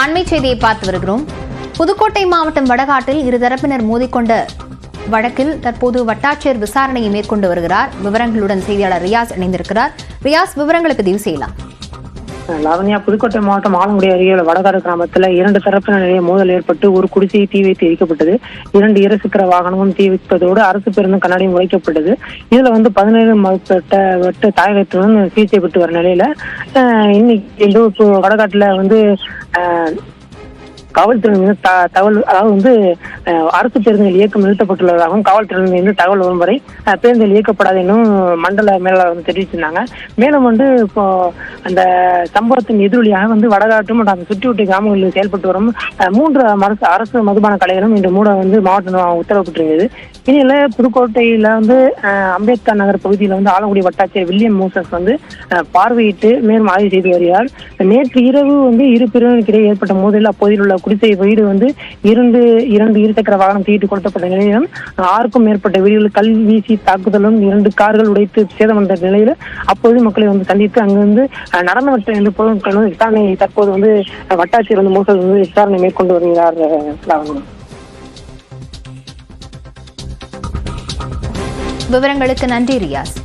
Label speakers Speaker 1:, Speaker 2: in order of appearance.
Speaker 1: அண்மை செய்தியை பார்த்து வருகிறோம். புதுக்கோட்டை மாவட்டம் வடகாட்டில் இருதரப்பினர் மோதிக்கொண்ட வழக்கில் தற்போது வட்டாட்சியர் விசாரணையை மேற்கொண்டு வருகிறார். விவரங்களுடன் செய்தியாளர் ரியாஸ் இணைந்திருக்கிறார். ரியாஸ், விவரங்களை பதிவு செய்யலாம்.
Speaker 2: லாவண்யா, புதுக்கோட்டை மாவட்டம் ஆலங்குடி அருகே உள்ள வடகாடு கிராமத்தில் 2 தரப்பினரிடையே மோதல் ஏற்பட்டு ஒரு குடிசையை தீ வைத்து எரிக்கப்பட்டது. 2 இருசக்கர வாகனமும் தீ வைப்பதோடு அரசு பேருந்து கண்ணாடியும் உடைக்கப்பட்டது. இதுல 17 வெட்டு தாயகத்துடன் சிகிச்சை பெற்று வர நிலையில இன்னைக்கு வடகாட்டுல காவல்துறை மீது தகவல், அதாவது அரசு பேருந்துகள் இயக்கம் நிறுத்தப்பட்டுள்ளதாகவும் காவல்துறையிலிருந்து தகவல் வரும் வரை பேருந்துகள் இயக்கப்படாது என்னும் மண்டல மேலாளர் தெரிவிச்சிருந்தாங்க. மேலும் இப்போ அந்த சம்பவத்தின் எதிரொலியாக வடகாட்டு மற்றும் அந்த சுற்றிவட்ட கிராமங்களில் செயல்பட்டு வரும் 3 அரசு மதுபான கடைகளும் இன்று மூட மாவட்ட உத்தரவிட்டிருந்தது. இனியில புதுக்கோட்டையில அம்பேத்கர் நகர் பகுதியில் ஆலங்குடி வட்டாட்சியர் வில்லியம் மோசஸ் பார்வையிட்டு மேலும் ஆய்வு செய்து வருகிறார். நேற்று இரவு இரு பிரிவினருக்கிடையே ஏற்பட்ட மோதலில் அப்போதில் உள்ள குடிசை வீடு 2 இருசக்கர வாகனம் தீட்டு கொடுக்கப்பட்ட நிலையிலும் 6க்கும் மேற்பட்ட வீடுகள் கல் வீசி தாக்குதலும் 2 கார்கள் உடைத்து சேதமடைந்த நிலையில அப்போது மக்களை சந்தித்து அங்கிருந்து நடனவற்றை பொதுமக்கள் விசாரணை தற்போது வட்டாட்சியர் மோசஸ் விசாரணை மேற்கொண்டு வருகிறார்.
Speaker 1: விவரங்களுக்கு நன்றி ரியாஸ்.